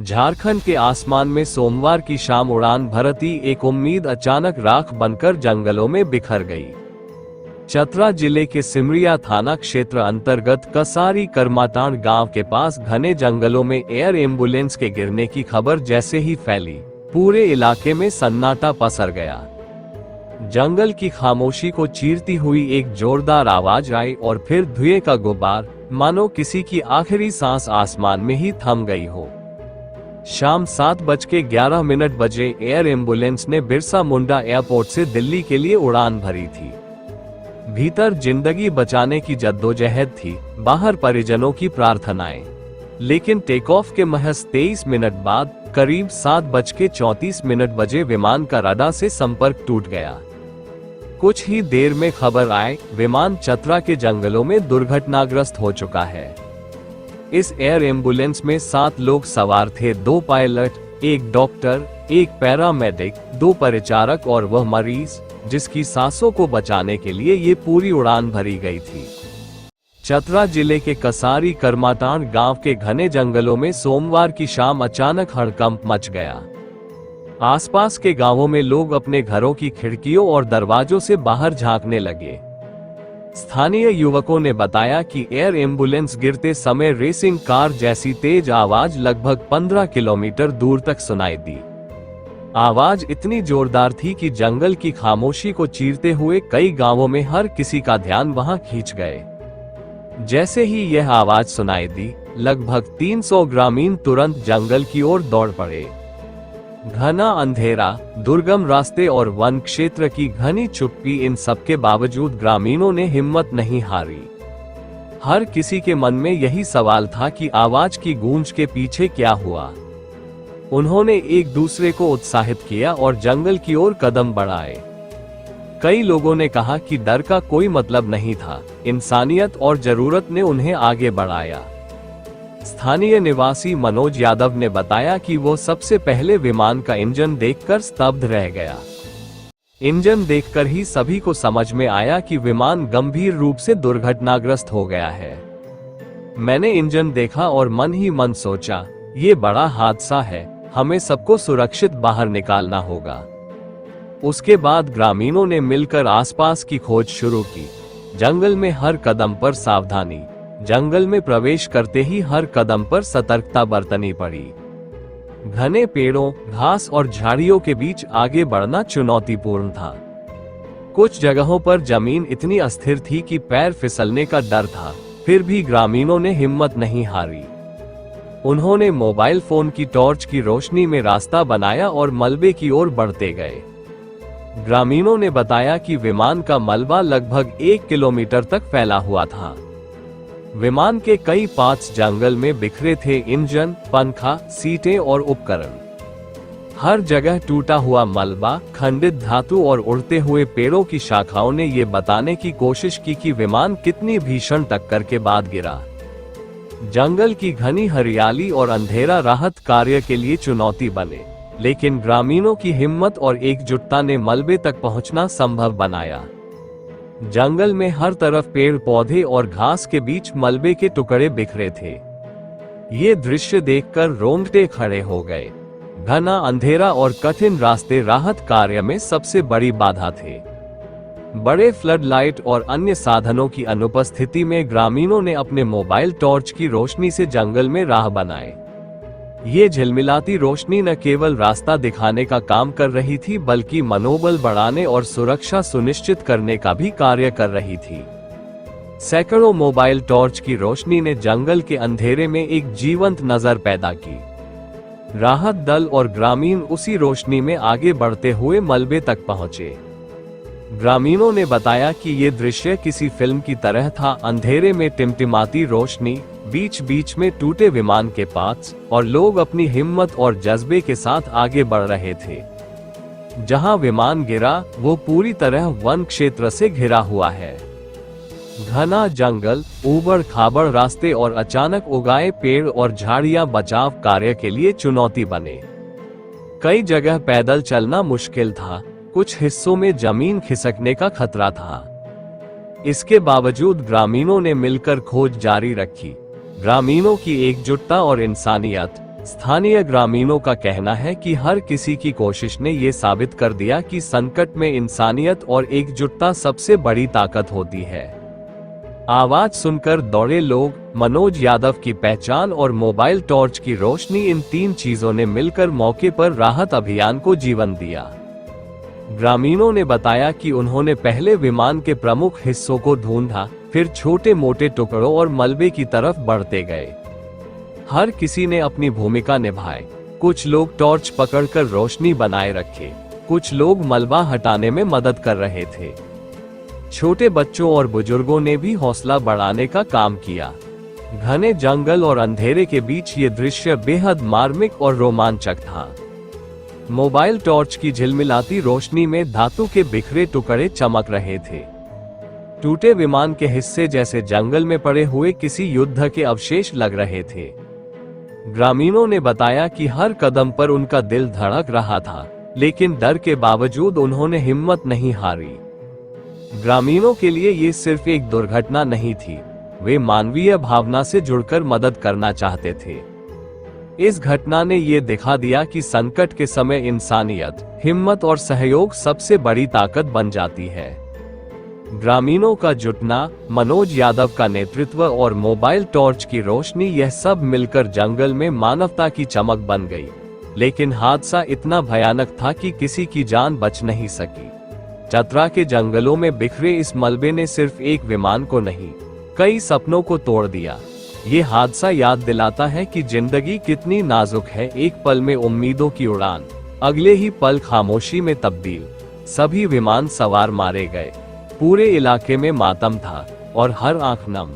झारखंड के आसमान में सोमवार की शाम उड़ान भरती एक उम्मीद अचानक राख बनकर जंगलों में बिखर गई। चतरा जिले के सिमरिया थाना क्षेत्र अंतर्गत कसारी करमाटांड गांव के पास घने जंगलों में एयर एम्बुलेंस के गिरने की खबर जैसे ही फैली, पूरे इलाके में सन्नाटा पसर गया। जंगल की खामोशी को चीरती हुई एक जोरदार आवाज आई और फिर धुएं का गुब्बार, मानो किसी की आखिरी सांस आसमान में ही थम गई हो। शाम 7:11 बजे एयर एम्बुलेंस ने बिरसा मुंडा एयरपोर्ट से दिल्ली के लिए उड़ान भरी थी। भीतर जिंदगी बचाने की जद्दोजहद थी, बाहर परिजनों की प्रार्थनाएं। लेकिन टेक ऑफ के महज 23 मिनट बाद करीब 7:34 बजे विमान का रडार से संपर्क टूट गया। कुछ ही देर में खबर आई, विमान चतरा के जंगलों में दुर्घटनाग्रस्त हो चुका है। इस एयर एम्बुलेंस में 7 लोग सवार थे, 2 पायलट, 1 डॉक्टर, 1 पैरामेडिक, 2 परिचारक और वह मरीज जिसकी सांसों को बचाने के लिए ये पूरी उड़ान भरी गई थी। चतरा जिले के कसारी करमाटांड गांव के घने जंगलों में सोमवार की शाम अचानक हड़कंप मच गया। आसपास के गांवों में लोग अपने घरों की खिड़कियों और दरवाजों से बाहर झांकने लगे। स्थानीय युवकों ने बताया कि एयर एम्बुलेंस गिरते समय रेसिंग कार जैसी तेज आवाज लगभग 15 किलोमीटर दूर तक सुनाई दी। आवाज इतनी जोरदार थी कि जंगल की खामोशी को चीरते हुए कई गांवों में हर किसी का ध्यान वहां खींच गए। जैसे ही यह आवाज सुनाई दी, लगभग 300 ग्रामीण तुरंत जंगल की ओर दौड़ पड़े। घना अंधेरा, दुर्गम रास्ते और वन क्षेत्र की घनी चुप्पी, इन सबके बावजूद ग्रामीणों ने हिम्मत नहीं हारी। हर किसी के मन में यही सवाल था कि आवाज की गूंज के पीछे क्या हुआ। उन्होंने एक दूसरे को उत्साहित किया और जंगल की ओर कदम बढ़ाए। कई लोगों ने कहा कि डर का कोई मतलब नहीं था, इंसानियत और जरूरत ने उन्हें आगे बढ़ाया। स्थानीय निवासी मनोज यादव ने बताया कि वो सबसे पहले विमान का इंजन देखकर स्तब्ध रह गया। इंजन देखकर ही सभी को समझ में आया कि विमान गंभीर रूप से दुर्घटनाग्रस्त हो गया है। मैंने इंजन देखा और मन ही मन सोचा, ये बड़ा हादसा है, हमें सबको सुरक्षित बाहर निकालना होगा। उसके बाद ग्रामीणों ने मिलकर आसपास की खोज शुरू की। जंगल में हर कदम पर सावधानी, जंगल में प्रवेश करते ही हर कदम पर सतर्कता बरतनी पड़ी। घने पेड़ों, घास और झाड़ियों के बीच आगे बढ़ना चुनौतीपूर्ण था। कुछ जगहों पर जमीन इतनी अस्थिर थी कि पैर फिसलने का डर था, फिर भी ग्रामीणों ने हिम्मत नहीं हारी। उन्होंने मोबाइल फोन की टॉर्च की रोशनी में रास्ता बनाया और मलबे की ओर बढ़ते गए। ग्रामीणों ने बताया कि विमान का मलबा लगभग 1 किलोमीटर तक फैला हुआ था। विमान के कई पार्ट्स जंगल में बिखरे थे, इंजन, पंखा, सीटें और उपकरण। हर जगह टूटा हुआ मलबा, खंडित धातु और उड़ते हुए पेड़ों की शाखाओं ने ये बताने की कोशिश की कि विमान कितनी भीषण टक्कर के बाद गिरा। जंगल की घनी हरियाली और अंधेरा राहत कार्य के लिए चुनौती बने, लेकिन ग्रामीणों की हिम्मत और एकजुटता ने मलबे तक पहुंचना संभव बनाया। जंगल में हर तरफ पेड़ पौधे और घास के बीच मलबे के टुकड़े बिखरे थे। ये दृश्य देखकर रोंगटे खड़े हो गए। घना अंधेरा और कठिन रास्ते राहत कार्य में सबसे बड़ी बाधा थे। बड़े फ्लड लाइट और अन्य साधनों की अनुपस्थिति में ग्रामीणों ने अपने मोबाइल टॉर्च की रोशनी से जंगल में राह बनाए। ये झिलमिलाती रोशनी न केवल रास्ता दिखाने का काम कर रही थी, बल्कि मनोबल बढ़ाने और सुरक्षा सुनिश्चित करने का भी कार्य कर रही थी। सैकड़ों मोबाइल टॉर्च की रोशनी ने जंगल के अंधेरे में एक जीवंत नजर पैदा की। राहत दल और ग्रामीण उसी रोशनी में आगे बढ़ते हुए मलबे तक पहुंचे। ग्रामीणों ने बताया कि ये दृश्य किसी फिल्म की तरह था। अंधेरे में टिमटिमाती रोशनी, बीच बीच में टूटे विमान के पार्ट्स, और लोग अपनी हिम्मत और जज्बे के साथ आगे बढ़ रहे थे। जहां विमान गिरा, वो पूरी तरह वन क्षेत्र से घिरा हुआ है। घना जंगल, ऊबड़ खाबड़ रास्ते और अचानक उगाए पेड़ और झाड़ियां बचाव कार्य के लिए चुनौती बने। कई जगह पैदल चलना मुश्किल था, कुछ हिस्सों में जमीन खिसकने का खतरा था। इसके बावजूद ग्रामीणों ने मिलकर खोज जारी रखी। ग्रामीणों की एकजुटता और इंसानियत, स्थानीय ग्रामीणों का कहना है कि हर किसी की कोशिश ने ये साबित कर दिया कि संकट में इंसानियत और एकजुटता सबसे बड़ी ताकत होती है। आवाज सुनकर दौड़े लोग, मनोज यादव की पहचान और मोबाइल टॉर्च की रोशनी, इन 3 चीजों ने मिलकर मौके पर राहत अभियान को जीवन दिया। ग्रामीणों ने बताया कि उन्होंने पहले विमान के प्रमुख हिस्सों को ढूंढा, फिर छोटे मोटे टुकड़ों और मलबे की तरफ बढ़ते गए। हर किसी ने अपनी भूमिका निभाई। कुछ लोग टॉर्च पकड़कर रोशनी बनाए रखे, कुछ लोग मलबा हटाने में मदद कर रहे थे। छोटे बच्चों और बुजुर्गों ने भी हौसला बढ़ाने का काम किया। घने जंगल और अंधेरे के बीच ये दृश्य बेहद मार्मिक और रोमांचक था। मोबाइल टॉर्च की झिलमिलाती रोशनी में धातु के बिखरे टुकड़े चमक रहे थे। टूटे विमान के हिस्से जैसे जंगल में पड़े हुए किसी युद्ध के अवशेष लग रहे थे। ग्रामीणों ने बताया कि हर कदम पर उनका दिल धड़क रहा था, लेकिन डर के बावजूद उन्होंने हिम्मत नहीं हारी। ग्रामीणों के लिए ये सिर्फ एक दुर्घटना नहीं थी, वे मानवीय भावना से जुड़कर मदद करना चाहते थे। इस घटना ने ये दिखा दिया कि संकट के समय इंसानियत, हिम्मत और सहयोग सबसे बड़ी ताकत बन जाती है। ग्रामीणों का जुटना, मनोज यादव का नेतृत्व और मोबाइल टॉर्च की रोशनी, यह सब मिलकर जंगल में मानवता की चमक बन गई। लेकिन हादसा इतना भयानक था कि किसी की जान बच नहीं सकी। चतरा के जंगलों में बिखरे इस मलबे ने सिर्फ एक विमान को नहीं, कई सपनों को तोड़ दिया। ये हादसा याद दिलाता है कि जिंदगी कितनी नाजुक है। एक पल में उम्मीदों की उड़ान, अगले ही पल खामोशी में तब्दील। सभी विमान सवार मारे गए, पूरे इलाके में मातम था और हर आंख नम।